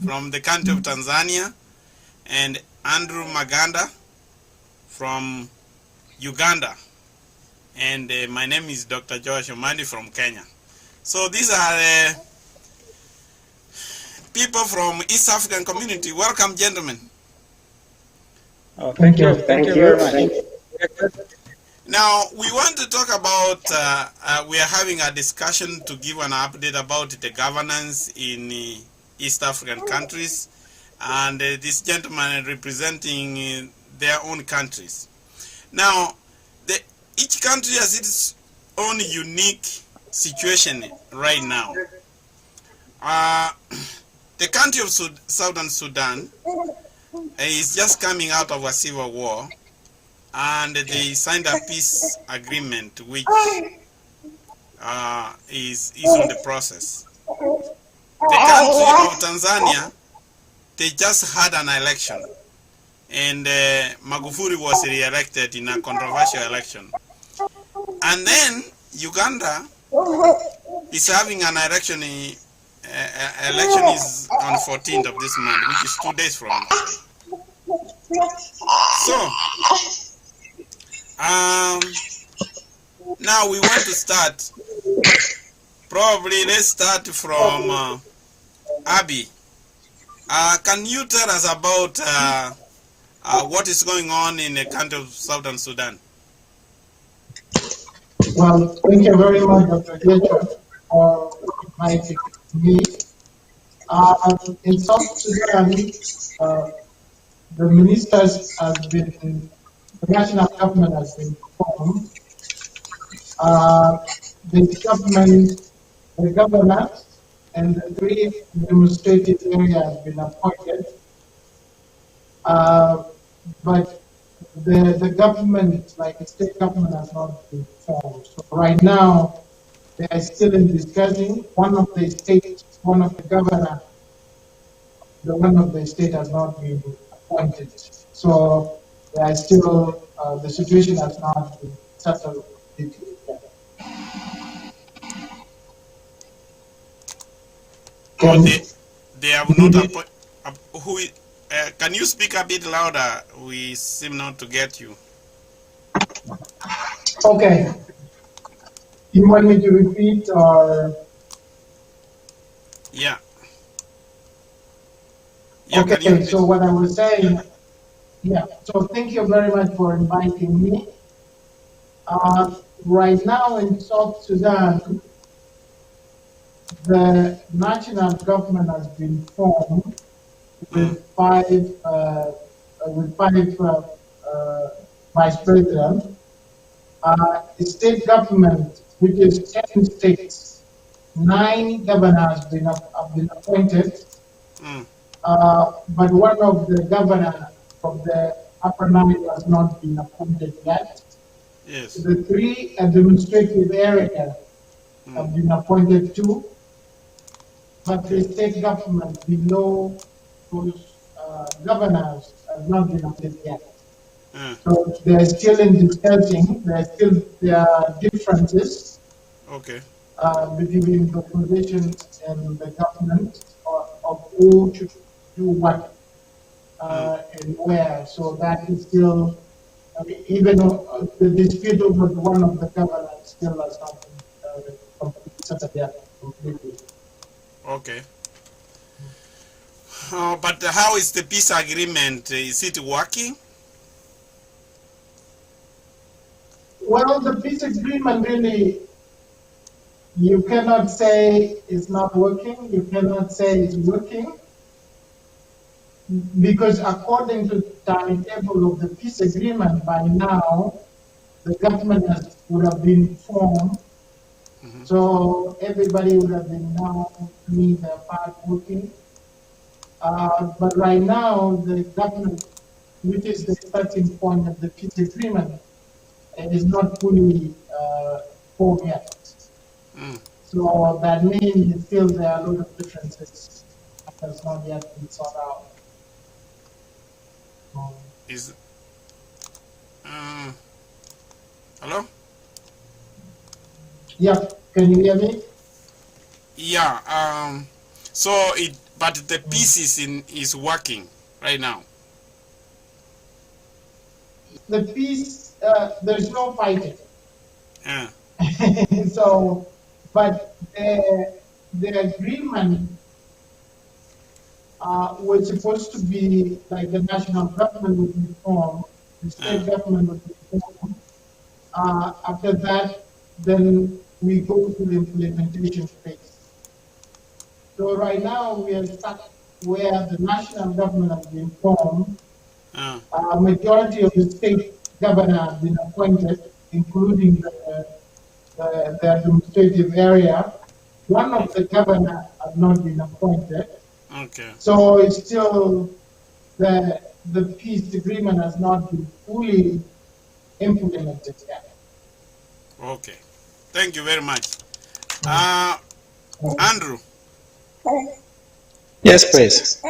from the country of Tanzania, and Andrew Maganda from Uganda. And my name is Dr. Josh Omandi from Kenya. So these are people from East African community. Welcome, gentlemen. Oh, thank you. Thank you very much. Now, we want to talk about, we are having a discussion to give an update about the governance in East African countries, and this gentleman representing their own countries. Now, each country has its own unique situation right now. The country of Southern Sudan is just coming out of a civil war, and they signed a peace agreement which is on the process. The country of Tanzania, they just had an election, and Magufuli was re-elected in a controversial election. And then Uganda is having an election. Election is on 14th of this month, which is 2 days from now. So, now we want to start. Probably let's start from Abi. Can you tell us about what is going on in the country of Southern Sudan? Well, thank you very much, Dr. Jetcher, for inviting me. In South Sudan, the ministers has been, the national government has been formed. The governor and the 3 administrative areas have been appointed. But the government, like the state government, has not been formed. So right now, they are still in discussing. One of the governor, one of the state has not been appointed. So they are still, the situation has not been settled yet. They have not appointed. Can you speak a bit louder? We seem not to get you. Okay. You want me to repeat or? Yeah. Okay, so what I was saying, so thank you very much for inviting me. Right now in South Sudan, the national government has been formed with five vice presidents. The state government, which is 10 states, 9 governors have been appointed. But one of the governors from the Upper Nile has not been appointed yet. Yes. The 3 administrative areas have been appointed too, but the state government below those governors have not been appointed yet. So they're still in discussing. There are differences. Okay. Between the opposition and the government of who should do what and where. So that is still, even the dispute over one of the governors still has not been settled yet completely. Okay. But how is the peace agreement? Is it working? Well, the peace agreement really, you cannot say it's not working, you cannot say it's working, because according to the timetable of the peace agreement, by now, the government would have been formed, so everybody would have been now doing their part working. But right now, the government, which is the starting point of the peace agreement, is not fully formed yet. So that means still there are a lot of differences that has not yet been sorted out. Hello? Yeah, can you hear me? Yeah. So but the peace is working right now. The peace, there's no fighting. Yeah. So, but the agreement was supposed to be like the national government would be formed, the state government would be formed. After that, then we go to the implementation phase. So right now we are stuck where the national government has been formed. Majority of the state governor have been appointed, including the administrative area. One of the governor have not been appointed. Okay. So it's still the peace agreement has not been fully implemented yet. Okay. Thank you very much. Andrew. Yes, please.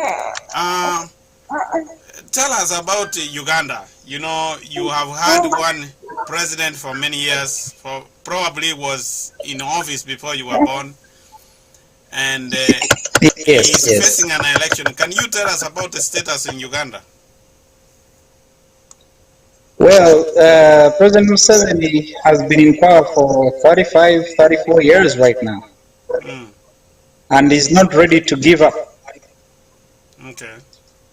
Tell us about Uganda. You know, you have had one president for many years, for probably was in office before you were born, and he's facing an election. Can you tell us about the status in Uganda? Well, President Museveni has been in power for 35, 34 years right now, and is not ready to give up. Okay.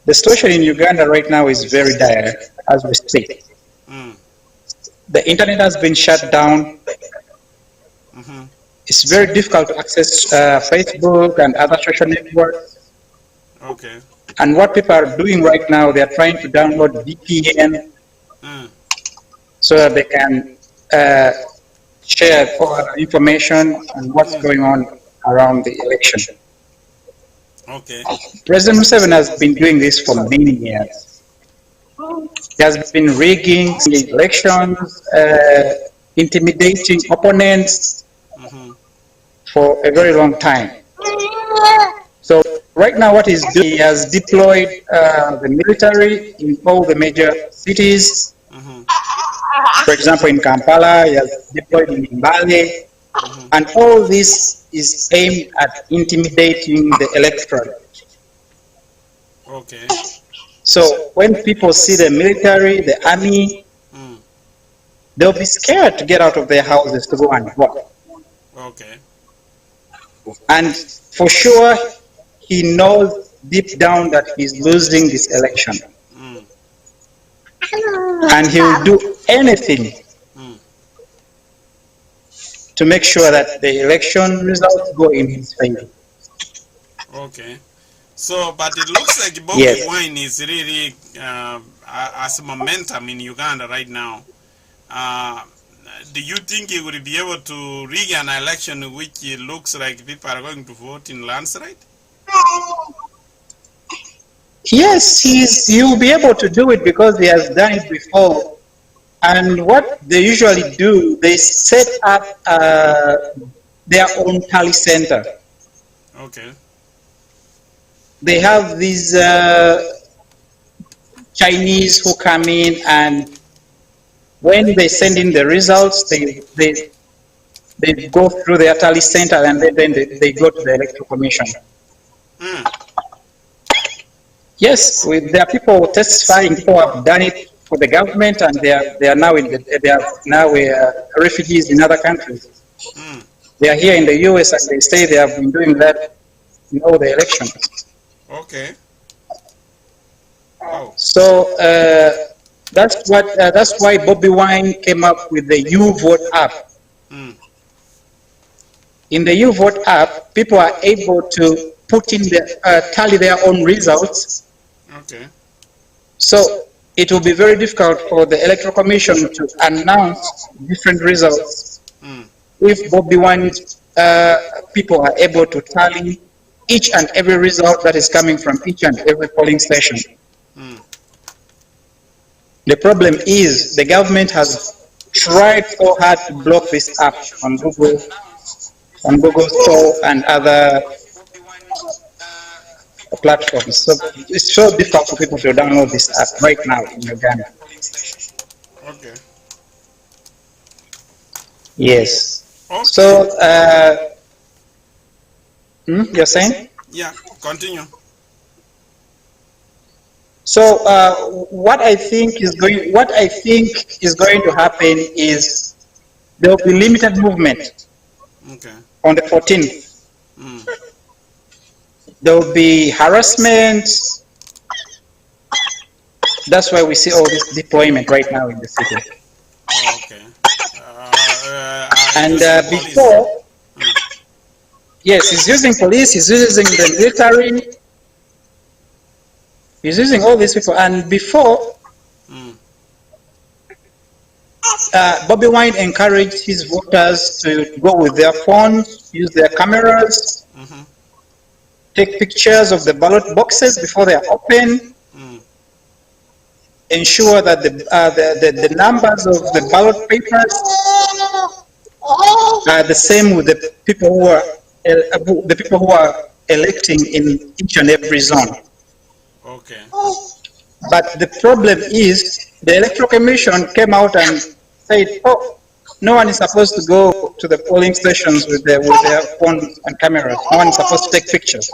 The situation in Uganda right now is very dire as we speak. The internet has been shut down. It's very difficult to access Facebook and other social networks. Okay. And what people are doing right now, they are trying to download VPN so that they can share information on what's going on around the election. Okay. President Museveni has been doing this for many years. He has been rigging elections, intimidating opponents for a very long time. So right now what he's doing, he has deployed the military in all the major cities. For example, in Kampala, he has deployed in Mbale. And all this is aimed at intimidating the electorate. Okay. So when people see the military, the army, they'll be scared to get out of their houses to go and vote. Okay. And for sure, he knows deep down that he's losing this election. And he'll do anything to make sure that the election results go in his favor. Okay. So, but it looks like Bobby Wine is really has momentum in Uganda right now. Do you think he will be able to rig an election which it looks like people are going to vote in landslide? Yes, he'll be able to do it because he has done it before. And what they usually do, they set up their own tally center. Okay. They have these Chinese who come in, and when they send in the results, they go through their tally center, and then they go to the electoral commission. Yes, there are people testifying who have done it for the government, and they are now refugees in other countries. They are here in the US, and they say they have been doing that in all the elections. Okay. Wow. So that's why Bobby Wine came up with the U-Vote app. In the U-Vote app, people are able to put in tally their own results. Okay. So it will be very difficult for the Electoral Commission to announce different results if Bobby Wine's people are able to tally each and every result that is coming from each and every polling station. The problem is the government has tried so hard to block this app on Google Store and other platforms. So it's so difficult for people to download this app right now in Uganda. Okay. Yes. Okay. So, you're saying? Yeah, continue. So what I think is going to happen is there will be limited movement Okay. on the 14th. Mm. There will be harassment. That's why we see all this deployment right now in the city. Oh, okay. And Using police. before, Mm. yes, he's using police, he's using the military, he's using all these people. And before, Mm. Bobby Wine encouraged his voters to go with their phones, use their cameras, Mm-hmm. take pictures of the ballot boxes before they are open, Mm. ensure that the numbers of the ballot papers are the same with the people who are electing in each and every zone. Okay. But the problem is the Electoral Commission came out and said, oh, no one is supposed to go to the polling stations with their phones and cameras. No one is supposed to take pictures.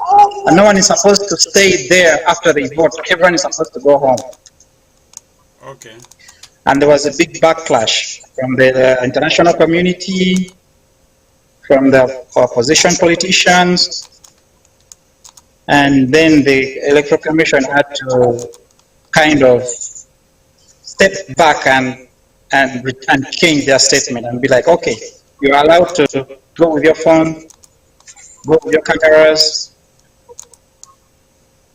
And no one is supposed to stay there after they vote. Everyone is supposed to go home. Okay. And there was a big backlash from the international community, from the opposition politicians, and then the Electoral Commission had to kind of step back and change their statement and be like, okay, you're allowed to go with your phone, go with your cameras,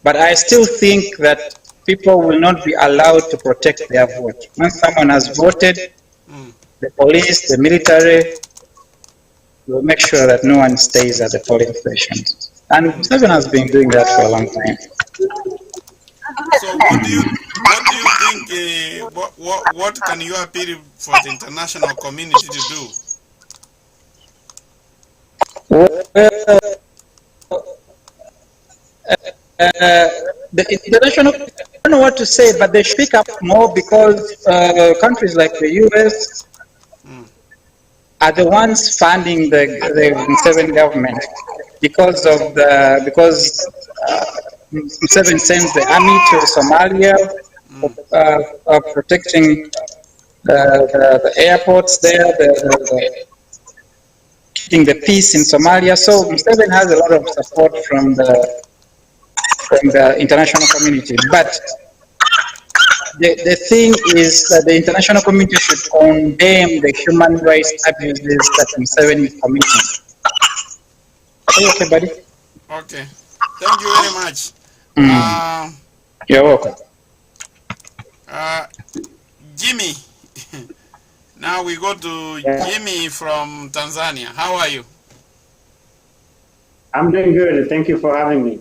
but I still think that people will not be allowed to protect their vote. Once someone has voted, Mm. the police, the military will make sure that no one stays at the polling stations. And Seven has been doing that for a long time. So what do you think? What can you appeal for the international community to do? Well, the international, I don't know what to say, but they speak up more because countries like the US Mm. are the ones funding the Seven government because Seven sends the army to Somalia for Mm. protecting the airports there, keeping the peace in Somalia. So Seven has a lot of support from the international community. But the thing is that the international community should condemn the human rights abuses that Museveni is committing. Okay, buddy. Okay. Thank you very much. Mm, Uh, you're welcome. Jimmy. Now we go to Yeah, Jimmy from Tanzania. How are you? I'm doing good. Thank you for having me.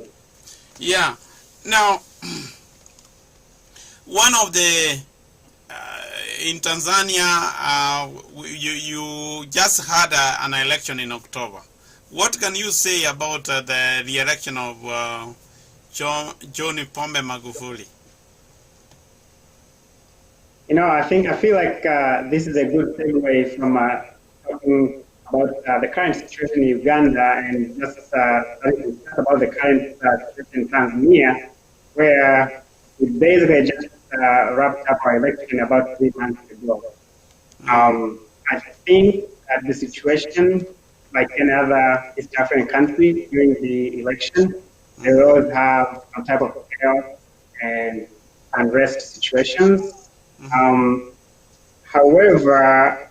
Yeah. Now, one of the in Tanzania, you just had an election in October. What can you say about the re-election of John Pombe Magufuli? I feel like this is a good segue from talking about the current situation in Uganda and just starting to talk about the current situation in Tanzania, where we basically just wrapped up our election about 3 months ago. Mm. I think that the situation, like any other East African country during the election, they Mm-hmm. always have some type of chaos and unrest situations. Mm-hmm. However,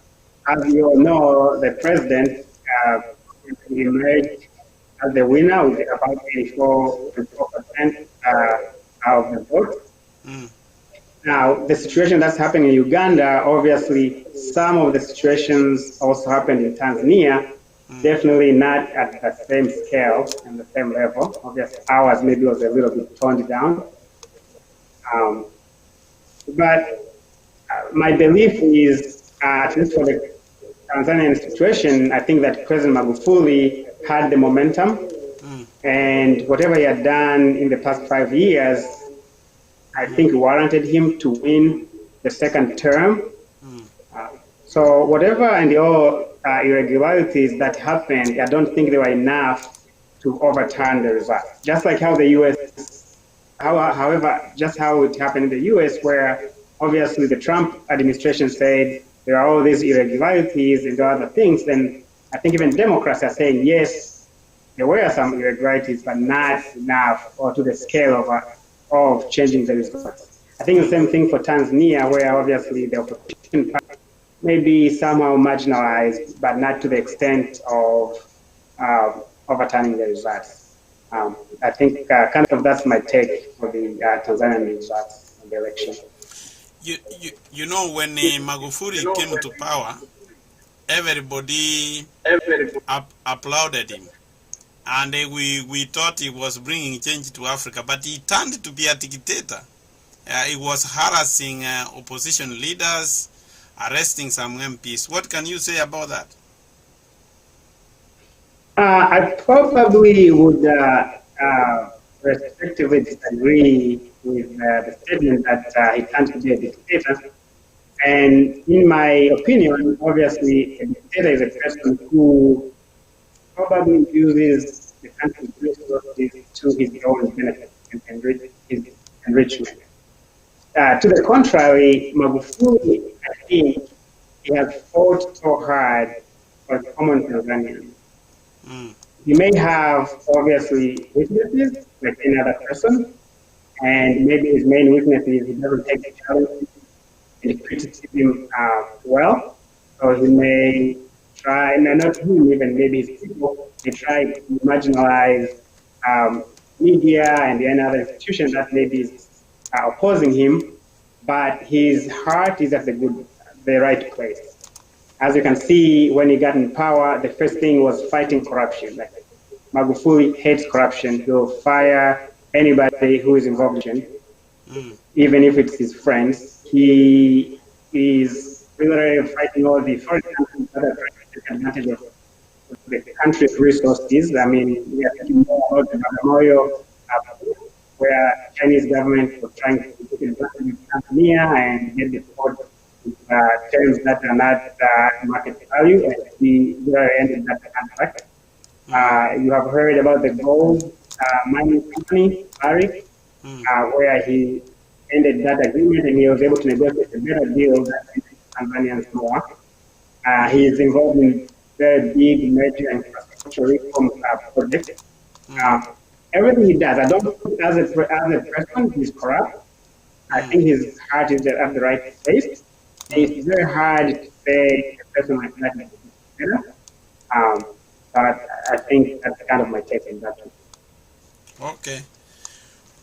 as you all know, the president emerged as the winner with about 84% of the vote. Mm. Now, the situation that's happening in Uganda, obviously, some of the situations also happened in Tanzania, definitely not at the same scale and the same level. Obviously, ours maybe was a little bit toned down. But my belief is, at least for the Tanzanian situation, I think that President Magufuli had the momentum, Mm. and whatever he had done in the past 5 years, I think warranted him to win the second term. Mm. So whatever and all irregularities that happened, I don't think they were enough to overturn the results. Just like how the US, however, just how it happened in the US, where obviously the Trump administration said there are all these irregularities and other things, then I think even Democrats are saying, yes, there were some irregularities, but not enough or to the scale of changing the results. I think the same thing for Tanzania, where obviously the opposition party may be somehow marginalized, but not to the extent of overturning the results. I think kind of that's my take for the Tanzanian results of the election. You know, when Magufuli came to power, everybody applauded him. And we thought he was bringing change to Africa, but he turned to be a dictator. He was harassing opposition leaders, arresting some MPs. What can you say about that? I probably would respectively disagree with the statement that he turned to be a dictator. And in my opinion, obviously, a dictator is a person who probably uses the country's resources to his own benefit and his enrichment. To the contrary, Magufuli, I think, he has fought so hard for common Tanzanians. He may have, obviously, weaknesses, like any other person, and maybe his main weakness is he doesn't take the challenge and criticism well, so he may try, and not him, even maybe his people, they try to marginalize media and any other institution that maybe is opposing him, but his heart is at the right place. As you can see, when he got in power, the first thing was fighting corruption. Like Magufuli hates corruption. He'll fire anybody who is involved in it, even if it's his friends. He is literally fighting all the foreign countries that are trying to take advantage of the country's resources. I mean, we are thinking more about the oil, where Chinese government was trying to take advantage of Tanzania and get the port terms that are not market value, and we ended that contract. You have heard about the gold mining company, Barrick, where he ended that agreement and he was able to negotiate a better deal that Tanzanians more. He is involved in very big major infrastructure reform projects. Everything he does, I don't think as a person he's corrupt. I think his heart is at the right place. It's very hard to say a person like that is better. But I think that's kind of my take on that one. Okay.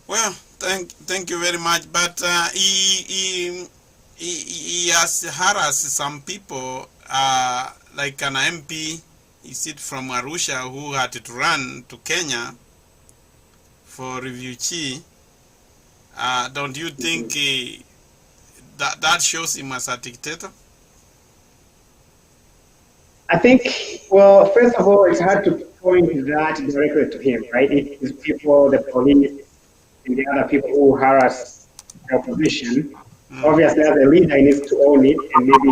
Well, thank you very much. But he has harassed some people, like an MP, is it from Arusha, who had to run to Kenya for refugee. Don't you think that shows him as a dictator? I think, well, first of all, it's hard to point that directly to him, right? It's people, the police, and the other people who harass the opposition. Obviously, as a leader, he needs to own it and maybe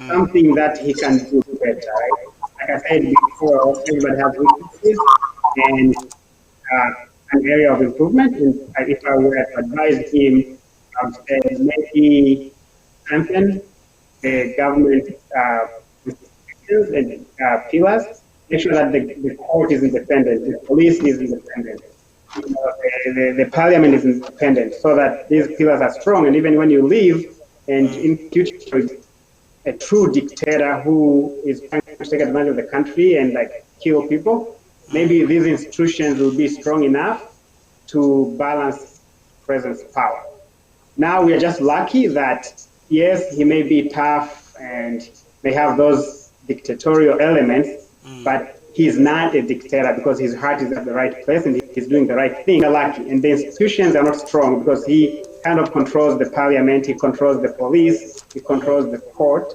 something that he can do better, right? Like I said before, everybody has weaknesses and an area of improvement. And if I were to advise him, I would say maybe strengthen the government institutions and pillars, make sure that the court is independent, the police is independent, the parliament is independent, so that these pillars are strong. And even when you leave, and in future, a true dictator who is trying to take advantage of the country and like kill people, maybe these institutions will be strong enough to balance presence power. Now we are just lucky that, yes, he may be tough and may have those dictatorial elements, but he's not a dictator because his heart is at the right place and he's doing the right thing. We're lucky. And the institutions are not strong because he kind of controls the parliament, he controls the police, he controls the court.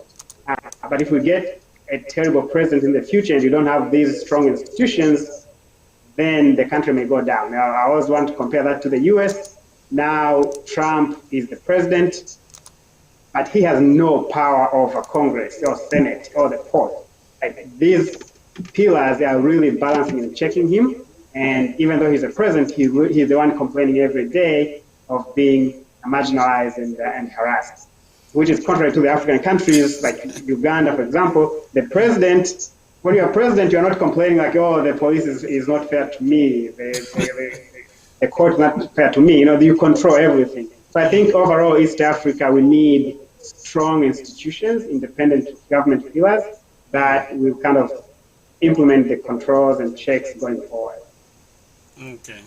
But if we get a terrible president in the future and you don't have these strong institutions, then the country may go down. Now, I always want to compare that to the US. Now, Trump is the president, but he has no power over Congress or Senate or the court. Like these pillars are really balancing and checking him. And even though he's a president, he's the one complaining every day of being marginalized and harassed, which is contrary to the African countries like Uganda, for example. The president, when you're president, you're not complaining like, oh, the police is not fair to me, the court is not fair to me. You control everything. So I think overall, East Africa, we need strong institutions, independent government pillars that will kind of implement the controls and checks going forward. Okay.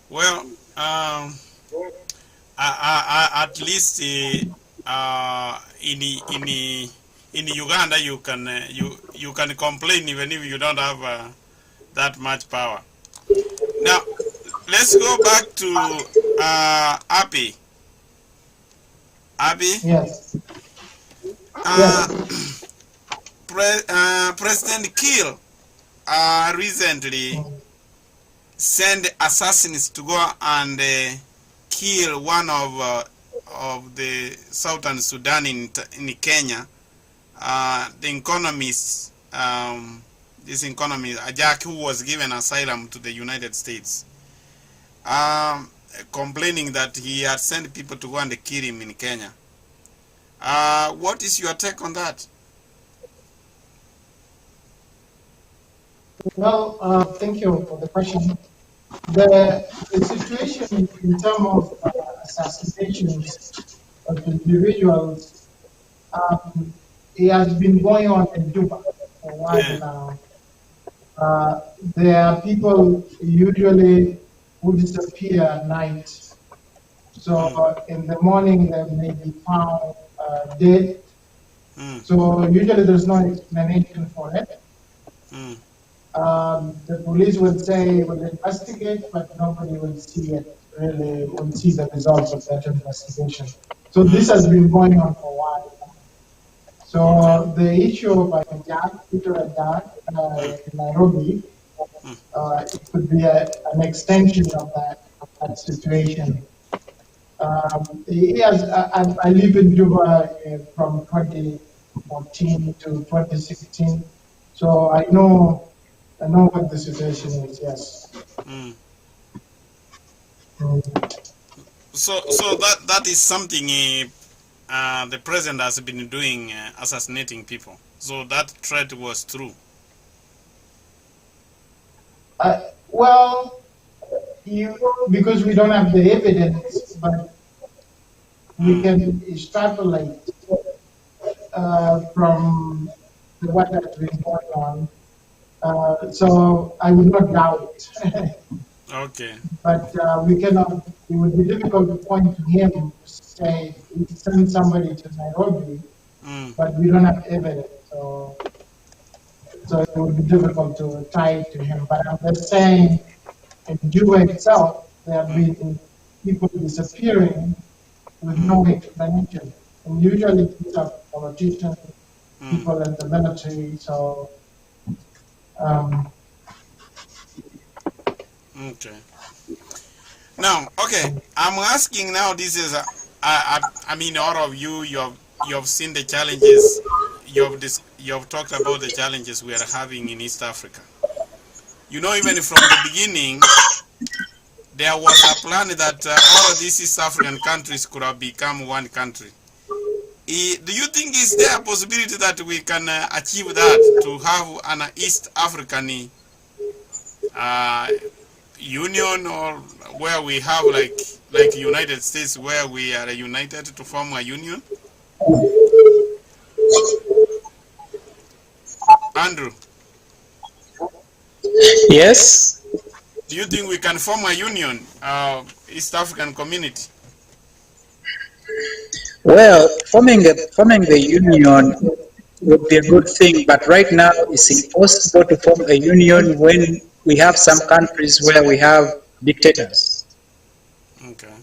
Well, at least in Uganda you can complain even if you don't have that much power. Now let's go back to Abby. Abby. Yes. President Kiir recently sent assassins to go and kill one of the Southern Sudan in Kenya. The economist, this economist, Ajak, who was given asylum to the United States, complaining that he had sent people to go and kill him in Kenya. What is your take on that? Well, thank you for the question. The situation in terms of assassinations of individuals, it has been going on in Juba for a while now. There are people usually who disappear at night. So in the morning they may be found dead. So usually there's no explanation for it. The police will say will investigate, but nobody will see it. Really, will see the results of that investigation. So this has been going on for a while now. So the issue of Peter Ajak in Nairobi, it could be an extension of that situation. Yes, I live in Juba from 2014 to 2016, so I know what the situation is. Yes. So that is something the president has been doing, assassinating people. So that threat was true. Well, because we don't have the evidence, but we can extrapolate from what has been going on. So I would not doubt it. Okay. But we cannot, it would be difficult to point to him to say, we send somebody to Nairobi, but we don't have evidence. So it would be difficult to tie it to him. But I'm just saying, in Juba itself, there have been people disappearing with no explanation. And usually these are politicians, people in the military, so okay. Now, okay, I'm asking now. This is, I mean, all of you have seen the challenges. You have talked about the challenges we are having in East Africa. You know, even from the beginning, there was a plan that all of these East African countries could have become one country. Do you think is there a possibility that we can achieve that, to have an East African union, or where we have like United States, where we are united to form a union? Andrew? Yes. Do you think we can form a union, East African community? Well, forming the union would be a good thing, but right now it's impossible to form a union when we have some countries where we have dictators. Okay.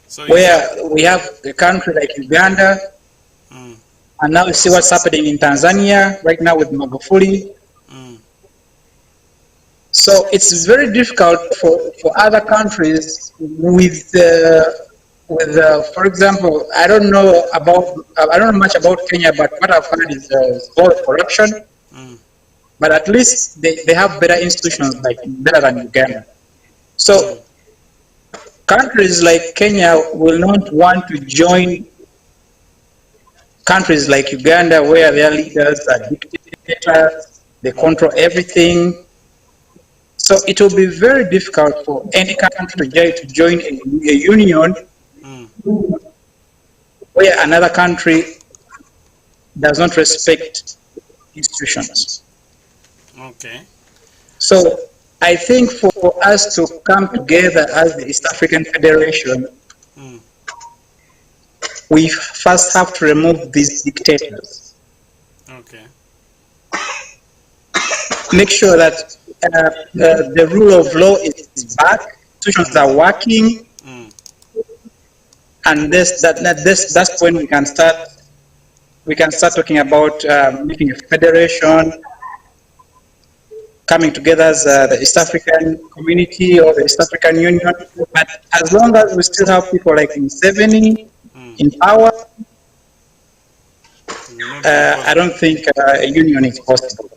So where we have a country like Uganda, and now you see what's happening in Tanzania right now with Magufuli. So it's very difficult for other countries with for example, I don't know much about Kenya, but what I've heard is a lot of corruption. but at least they have better institutions, like better than Uganda. So countries like Kenya will not want to join countries like Uganda, where their leaders are dictators, they control everything. So it will be very difficult for any country to join a union where another country does not respect institutions. Okay. So I think for us to come together as the East African Federation, we first have to remove these dictators. Okay. Make sure that the rule of law is back, institutions are working, and that's when we can start talking about making a federation, coming together as the East African community or the East African Union. But as long as we still have people like Museveni in power, I don't think a union is possible.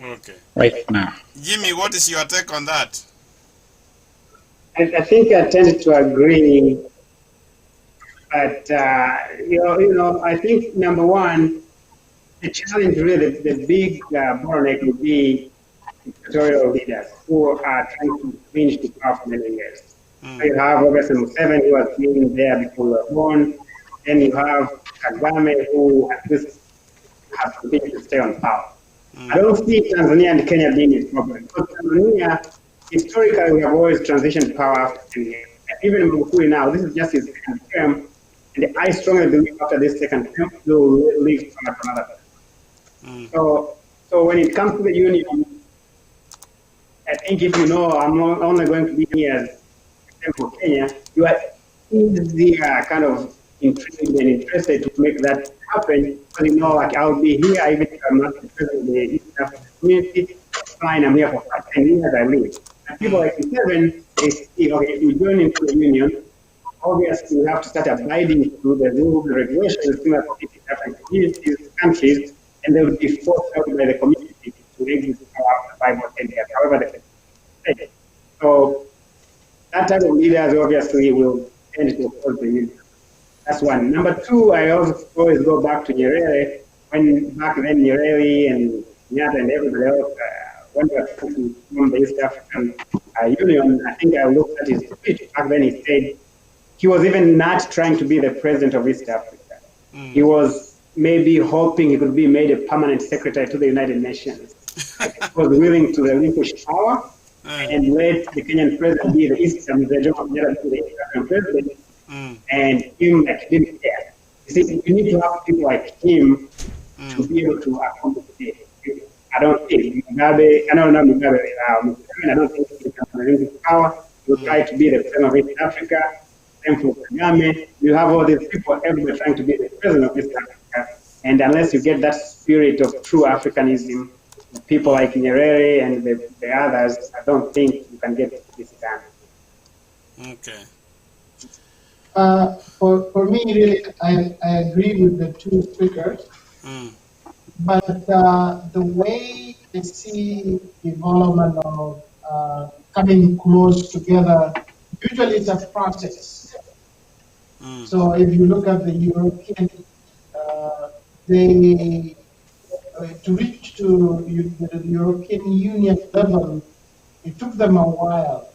Okay. Right now. Jimmy, what is your take on that? I think I tend to agree, but I think number one, the challenge really, the big bottleneck would be dictatorial leaders who are trying to clinch to power for many years. So you have obviously Museveni, who has been there before we were born. Then you have Kagame, who at least has continued to stay on power. I don't see Tanzania and Kenya being a problem. Because Tanzania, historically, we have always transitioned power after 10 years. Even Magufuli now, this is just his second term, and I strongly believe after this second term, he will leave power to another person. So when it comes to the union, I think if you know I'm not only going to be here as for Kenya, you are easier kind of intrigued and interested to make that happen. Because you know, like I'll be here even if I'm not the president of the East African community. Fine, I'm here for 10 years, I leave. And people like Museveni, they see, okay, if we join into the union, obviously we have to start abiding to the rules, the regulations, similar to East African communities, countries, and they will be forced out by the community to exit after 5 or 10 years, however they say. So that type of leaders obviously will tend to oppose the union. That's one. Number two, I always go back to Nyerere. When back then Nyerere and Kenyatta and everybody else when they were trying to form the East African Union, I think I looked at his speech. Back then he said he was even not trying to be the president of East Africa. He was maybe hoping he could be made a permanent secretary to the United Nations. He was willing to relinquish power and let the Kenyan president be the Eastern president, and him like didn't care. You see, you need to have people like him to be able to accomplish it. I don't think Mugabe, I don't think he can relinquish power. You try to be the president of East Africa. Same for Kagame. You have all these people everywhere trying to be the president of East Africa. And unless you get that spirit of true Africanism, people like Nyerere and the others, I don't think you can get this done. Okay. For me, really, I agree with the two speakers. But the way I see development of coming close together, usually it's a process. So if you look at the European, they to reach to the European Union level, it took them a while.